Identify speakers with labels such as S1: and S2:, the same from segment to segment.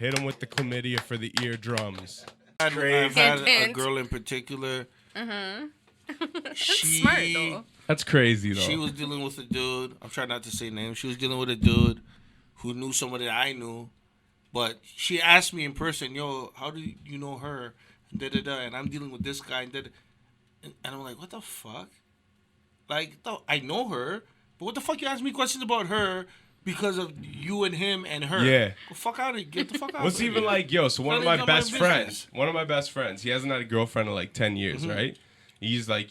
S1: Hit him with the chlamydia for the eardrums.
S2: I've had a girl in particular.
S3: That's smart, though.
S1: That's crazy, though.
S2: She was dealing with a dude. I'm trying not to say names. She was dealing with a dude who knew somebody that I knew. But she asked me in person, yo, how do you know her? And I'm dealing with this guy. And I'm like, what the fuck? Like, I know her. But what the fuck you ask me questions about her because of you and him and her?
S1: Yeah.
S2: Well, fuck out of here. Get the fuck out
S1: What's
S2: of here.
S1: even like, yo, so one of my best
S2: business.
S1: friends, he hasn't had a girlfriend in like 10 years, right? He's like,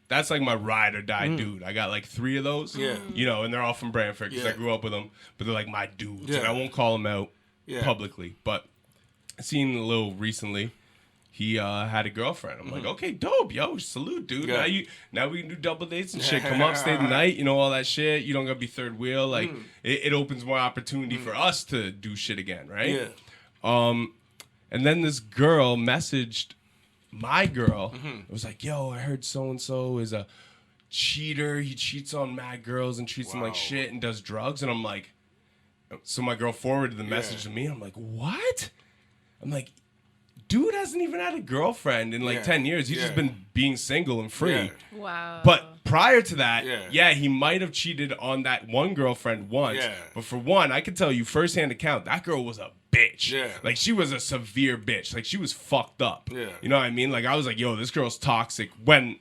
S1: that's like my ride or die dude. I got like 3 of those, and they're all from Brantford because I grew up with them, but they're like my dudes. And I won't call them out publicly, but I seen a little recently. He had a girlfriend. I'm like, okay, dope, yo, salute, dude. Yeah. Now we can do double dates and shit. Come up, stay the night, all that shit. You don't gotta be third wheel. Like it opens more opportunity for us to do shit again, right? Yeah. And then this girl messaged my girl. It was like, yo, I heard so and so is a cheater. He cheats on mad girls and treats them like shit and does drugs. And I'm like, so my girl forwarded the message to me. I'm like, what? I'm like, dude hasn't even had a girlfriend in like 10 years. He's just been being single and free.
S3: Yeah. Wow.
S1: But prior to that, he might have cheated on that one girlfriend once. Yeah. But for one, I can tell you firsthand account, that girl was a bitch. Yeah. Like, she was a severe bitch. Like, she was fucked up. Yeah. You know what I mean? Like, I was like, yo, this girl's toxic when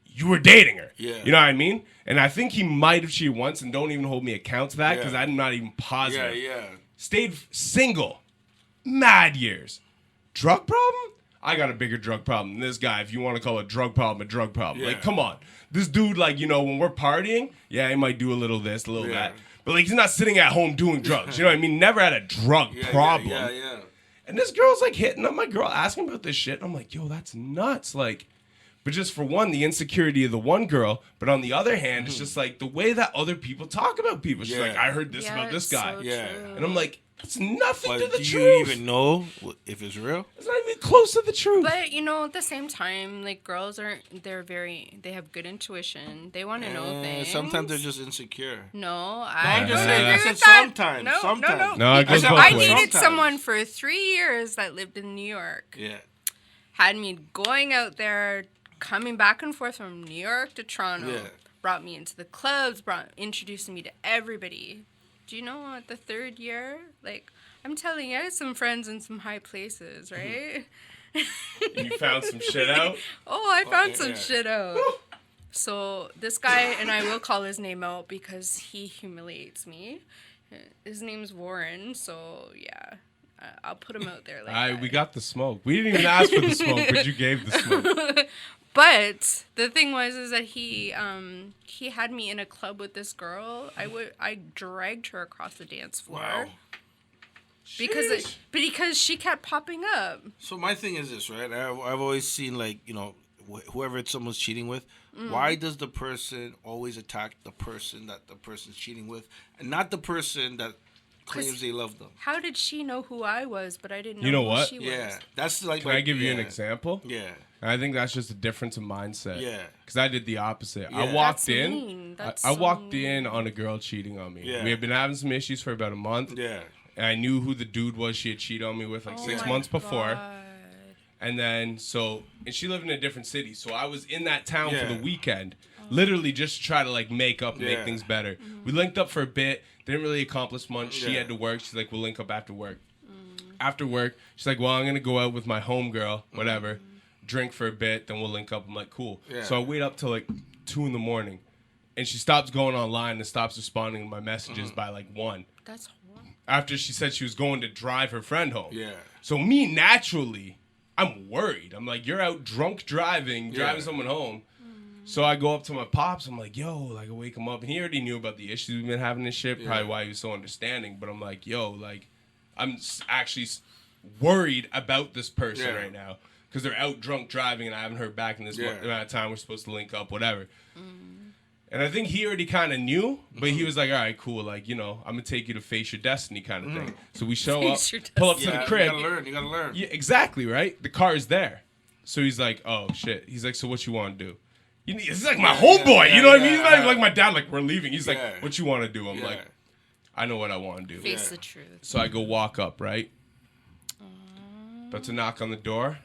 S1: you were dating her. Yeah. You know what I mean? And I think he might have cheated once, and don't even hold me account to that because I'm not even positive. Yeah. Stayed single. Mad years. Drug problem? I got a bigger drug problem than this guy, if you want to call a drug problem. Yeah. Like, come on. This dude, like, when we're partying, he might do a little this, a little that. But, like, he's not sitting at home doing drugs. You know what I mean? Never had a drug problem. Yeah. And this girl's, like, hitting up my girl, asking about this shit. And I'm like, yo, that's nuts. Like, but just for one, the insecurity of the one girl. But on the other hand, it's just, like, the way that other people talk about people. She's like, I heard this about this guy.
S3: So
S1: true. And I'm like, it's nothing to the truth.
S2: Do you even know if it's real?
S1: It's not even close to the truth.
S3: But, at the same time, like, girls they have good intuition. They want to know things.
S2: Sometimes they're just insecure.
S3: No, I don't agree
S2: with
S3: that.
S2: Sometimes.
S1: No, it goes both
S3: I
S1: ways.
S3: dated someone for 3 years that lived in New York.
S2: Yeah.
S3: Had me going out there, coming back and forth from New York to Toronto. Yeah. Brought me into the clubs, introducing me to everybody. Do you know what, the 3rd year? Like, I'm telling you, I had some friends in some high places, right?
S1: And you found some shit out?
S3: I found some shit out. So this guy, and I will call his name out because he humiliates me. His name's Warren, so yeah. I'll put him out there like that.
S1: We got the smoke. We didn't even ask for the smoke, but you gave the smoke.
S3: But the thing was that he had me in a club with this girl. I dragged her across the dance floor. Wow. Because she kept popping up.
S2: So my thing is this, right? I've always seen, like, whoever someone's cheating with, why does the person always attack the person that the person's cheating with, and not the person that claims they love them?
S3: How did she know who I was, but I didn't know who she was?
S2: Yeah, that's like.
S1: Can I give you an example?
S2: Yeah.
S1: I think that's just a difference of mindset.
S2: Yeah.
S1: Because I did the opposite.
S3: Yeah.
S1: I walked
S3: That's
S1: I walked in on a girl cheating on me. Yeah. We had been having some issues for about a month. Yeah. And I knew who the dude was she had cheated on me with like 6 months before. And then, and she lived in a different city. So I was in that town for the weekend, literally just to try to, like, make up and make things better. Mm-hmm. We linked up for a bit. Didn't really accomplish much. She had to work. She's like, we'll link up after work. After work, she's like, well, I'm going to go out with my homegirl, whatever, drink for a bit, then we'll link up. I'm like, cool. Yeah. So I wait up till, like, 2 a.m. And she stops going online and stops responding to my messages by, like, 1.
S3: That's horrible.
S1: After she said she was going to drive her friend home.
S2: Yeah.
S1: So me, naturally, I'm worried. I'm like, you're out drunk driving someone home. So I go up to my pops. I'm like, yo, like, I wake him up. And he already knew about the issues we've been having and shit. Probably why he was so understanding. But I'm like, yo, like, I'm actually worried about this person right now. Because they're out drunk driving and I haven't heard back in this amount of time. We're supposed to link up, whatever. And I think he already kind of knew. But he was like, all right, cool. Like, I'm going to take you to face your destiny kind of thing. So we show up, pull up to the crib.
S2: You got to learn.
S1: Yeah, exactly, right? The car is there. So he's like, oh, shit. He's like, so what you want to do? It's like my homeboy, you know what I mean? He's not even like my dad, like, we're leaving. He's like, what you want to do? I'm like, I know what I want to do.
S3: Face the truth.
S1: So I go walk up, right? About to knock on the door,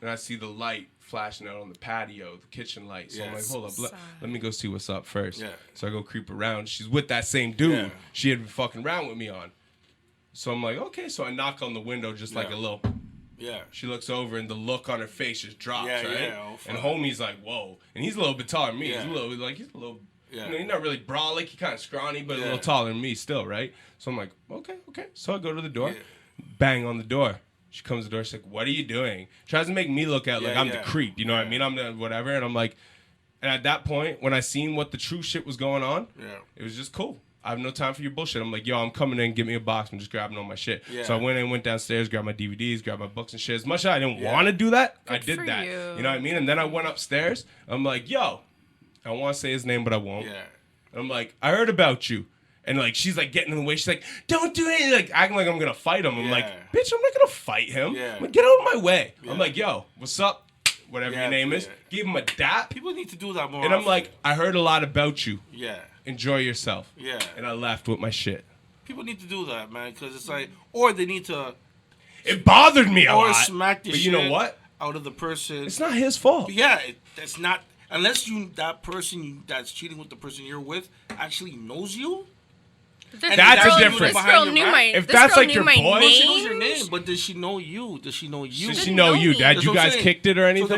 S1: and I see the light flashing out on the patio, the kitchen light. So I'm like, hold up, let me go see what's up first. Yeah. So I go creep around. She's with that same dude she had been fucking around with me on. So I'm like, okay. So I knock on the window just like a little. Yeah. She looks over, and the look on her face just drops, right? Yeah. Oh, and homie's like, whoa. And he's a little bit taller than me. Yeah. He's a little, you know, he's not really brolic. He's kind of scrawny, but a little taller than me still, right? So I'm like, okay. So I go to the door, bang on the door. She comes to the door. She's like, what are you doing? Tries to make me look out like I'm the creep. You know what I mean? I'm the whatever. And I'm like, and at that point, when I seen what the true shit was going on, it was just cool. I have no time for your bullshit. I'm like, yo, I'm coming in, give me a box. I'm just grabbing all my shit. Yeah. So I went downstairs, grabbed my DVDs, grabbed my books and shit. As much as I didn't want to do that, I did that. You know what I mean? And then I went upstairs. I'm like, yo, I want to say his name, but I won't. Yeah. And I'm like, I heard about you. And, like, she's, like, getting in the way. She's like, don't do anything. Like, acting like I'm going to fight him. I'm like, bitch, I'm not going to fight him. Yeah. I'm like, get out of my way. Yeah. I'm like, yo, what's up? Whatever your name is. Give him a dap.
S2: People need to do that more
S1: And I'm like, I heard a lot about you. Yeah. Enjoy yourself. Yeah. And I left with my shit.
S2: People need to do that, man, because it's like, or they need to.
S1: It bothered me a lot.
S2: Or smack the shit
S1: you know what?
S2: Out of the person.
S1: It's not his fault.
S2: Yeah, that's not. Unless that person that's cheating with the person you're with actually knows you.
S1: That's a difference.
S3: This girl knew my
S1: if that's like your boy,
S2: she knows your name, but does she know you? Does she know you?
S1: Does she know you? Did you guys kicked it or anything?
S2: So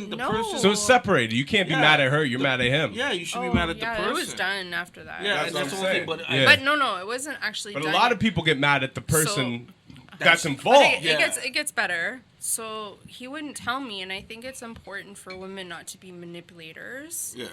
S2: the person.
S1: So it's separated. You can't be mad at her. You're mad at him.
S2: Yeah, you should be mad at the person.
S3: It was done after that.
S2: Yeah, that's the whole thing.
S3: But no, it wasn't actually done.
S1: But a lot of people get mad at the person that's involved.
S3: It gets better. So he wouldn't tell me, and I think it's important for women not to be manipulators. Yeah.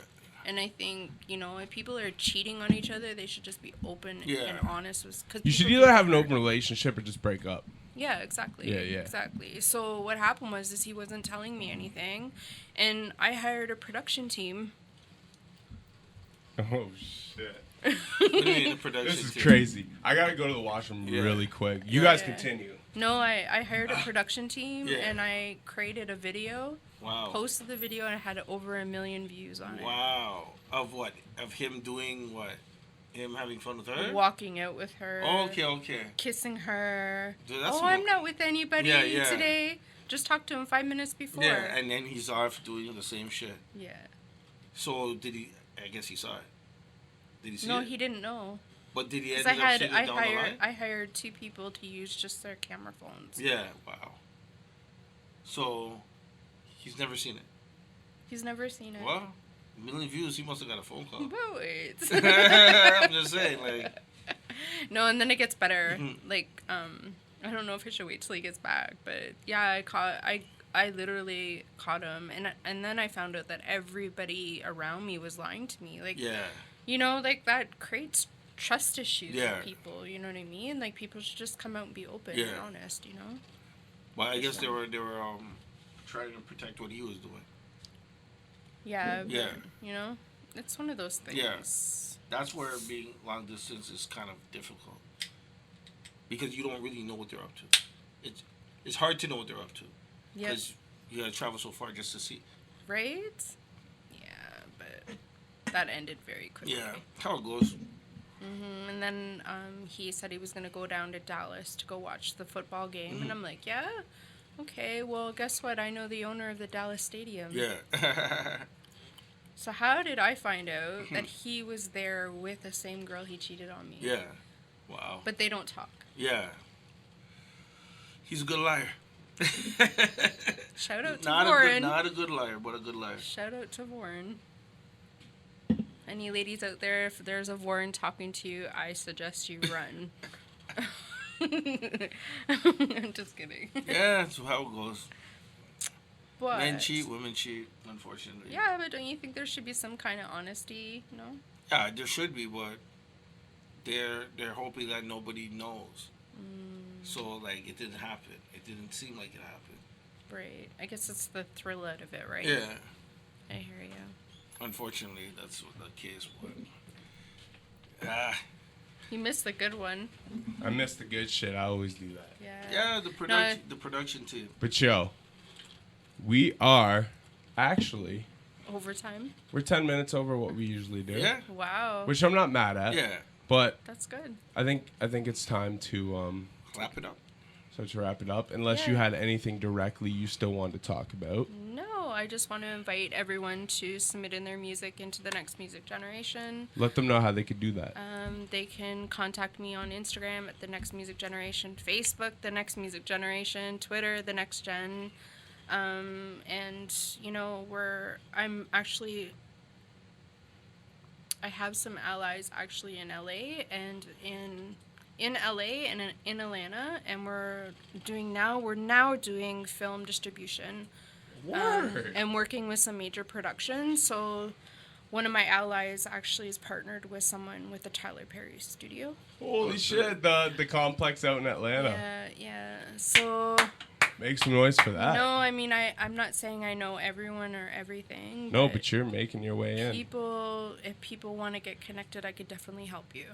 S3: And I think, you know, if people are cheating on each other, they should just be open and honest.
S1: You should either have an open relationship or just break up.
S3: Yeah, exactly. Yeah. Exactly. So what happened was he wasn't telling me anything, and I hired a production team.
S1: Oh, shit. What do you mean, a production team? This is crazy. I got to go to the washroom really quick. You guys continue.
S3: No, I hired a production team, and I created a video. Wow. Posted the video, and I had over 1 million views on it.
S2: Wow. Of what? Of him doing what? Him having fun with her?
S3: Walking out with her.
S2: Oh, okay.
S3: Kissing her. Dude, I'm not with anybody today. Just talked to him 5 minutes before.
S2: Yeah, and then he's off doing the same shit.
S3: Yeah.
S2: So did he? I guess he saw it. Did he see it?
S3: No, he didn't know.
S2: But did he end up seeing it down the line?
S3: I hired 2 people to use just their camera phones.
S2: Yeah. Wow. So. He's never seen it.
S3: He's never seen it.
S2: Well, 1 million views, he must have got a phone call.
S3: Wait.
S2: I'm just saying, like.
S3: No, and then it gets better. Like, I don't know if I should wait till he gets back, but yeah, I literally caught him, and then I found out that everybody around me was lying to me. Like, you know, like that creates trust issues with people. You know what I mean? Like, people should just come out and be open and honest. You know.
S2: Well, I guess they were trying to protect what he was doing.
S3: Yeah. Yeah. You know, it's one of those things. Yeah.
S2: That's where being long distance is kind of difficult. Because you don't really know what they're up to. It's hard to know what they're up to. Yeah. Because you gotta travel so far just to see.
S3: Right? Yeah, but that ended very quickly.
S2: Yeah. How it goes.
S3: And then he said he was gonna go down to Dallas to go watch the football game, and I'm like, yeah. Okay, well, guess what? I know the owner of the Dallas Stadium. Yeah. So how did I find out that he was there with the same girl he cheated on me?
S2: Yeah. Wow.
S3: But they don't talk.
S2: Yeah. He's a good liar.
S3: Shout out to Warren.
S2: Not a good liar, but a good liar.
S3: Shout out to Warren. Any ladies out there, if there's a Warren talking to you, I suggest you run. I'm just kidding.
S2: Yeah, that's how it goes.
S3: But
S2: men cheat, women cheat, unfortunately.
S3: Yeah, but don't you think there should be some kind of honesty, no?
S2: Yeah, there should be, but they're hoping that nobody knows. So, like, it didn't happen. It didn't seem like it happened.
S3: Right. I guess it's the thrill out of it, right?
S2: Yeah.
S3: I hear you.
S2: Unfortunately, that's what the case was.
S3: You missed the good one.
S1: I miss the good shit. I always do that.
S2: Yeah, the production team.
S1: But yo, we are actually
S3: overtime.
S1: We're 10 minutes over what we usually do.
S2: Yeah.
S3: Wow.
S1: Which I'm not mad at.
S2: Yeah.
S1: But
S3: that's good.
S1: I think it's time to
S2: wrap it up.
S1: So to wrap it up, unless you had anything directly you still wanted to talk about.
S3: No, I just want to invite everyone to submit in their music into the Next Music Generation.
S1: Let them know how they could do that.
S3: They can contact me on Instagram at The Next Music Generation, Facebook, The Next Music Generation, Twitter, The Next Gen. And, you know, I have some allies actually in LA and in LA and in Atlanta, and we're now doing film distribution. And working with some major productions. So one of my allies actually is partnered with someone with the Tyler Perry studio.
S1: Holy shit, the complex out in Atlanta.
S3: Yeah. So
S1: make some noise for that.
S3: No, I mean I'm not saying I know everyone or everything.
S1: No, but you're making your way in.
S3: If people want to get connected, I could definitely help you.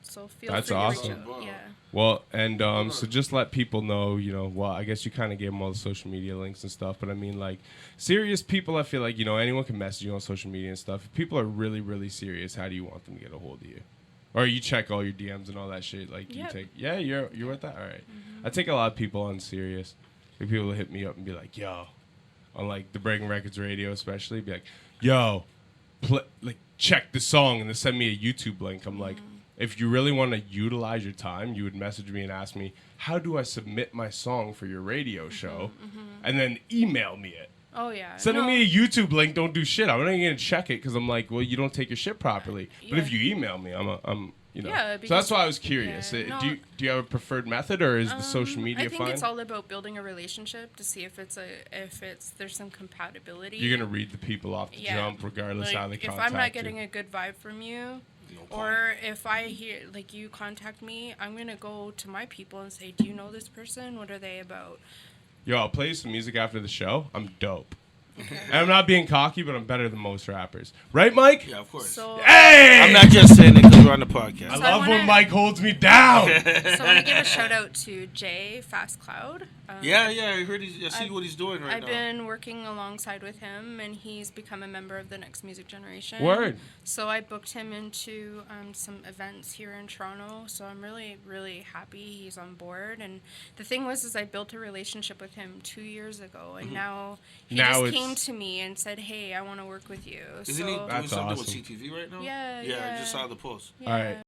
S3: So feel
S1: That's
S3: free
S1: awesome.
S3: to reach out. Yeah.
S1: Well, and so just let people know, you know, well, I guess you kind of gave them all the social media links and stuff, but I mean, like, serious people, I feel like, you know, anyone can message you on social media and stuff. If people are really, really serious, how do you want them to get a hold of you? Or you check all your DMs and all that shit, like, you take, you're with that? All right. I take a lot of people on serious. Like, people will hit me up and be like, yo, on, like, the Breaking Records radio especially, be like, yo, check the song, and then send me a YouTube link. I'm like, if you really want to utilize your time, you would message me and ask me, how do I submit my song for your radio show? And then email me it.
S3: Oh, yeah.
S1: Sending me a YouTube link don't do shit. I'm not even going to check it because I'm like, well, you don't take your shit properly. But if you email me, I'm you know.
S3: Yeah,
S1: so that's why I was curious.
S3: Yeah,
S1: do you have a preferred method, or is the social media fine?
S3: I think it's all about building a relationship to see if there's some compatibility.
S1: You're going to read the people off the jump regardless how they contact you.
S3: If I'm not getting a good vibe from you, or if I hear, like, you contact me, I'm going to go to my people and say, do you know this person? What are they about?
S1: Yo, I'll play you some music after the show. I'm dope. And I'm not being cocky, but I'm better than most rappers. Right, Mike?
S2: Yeah, of course.
S3: So,
S1: hey!
S2: I'm not just saying it because we're on the podcast.
S1: I love when Mike holds me down.
S3: So I want to give a shout out to Jay Fast Cloud.
S2: Yeah, I heard. I see what he's doing right now.
S3: I've been working alongside with him, and he's become a member of the Next Music Generation.
S1: Word.
S3: So I booked him into some events here in Toronto. So I'm really, really happy he's on board. And the thing is I built a relationship with him 2 years ago, and now he came to me and said, "Hey, I want to work with you."
S2: Isn't he doing something with CTV right now?
S3: Yeah.
S2: I just saw the post.
S3: Yeah.
S1: All right.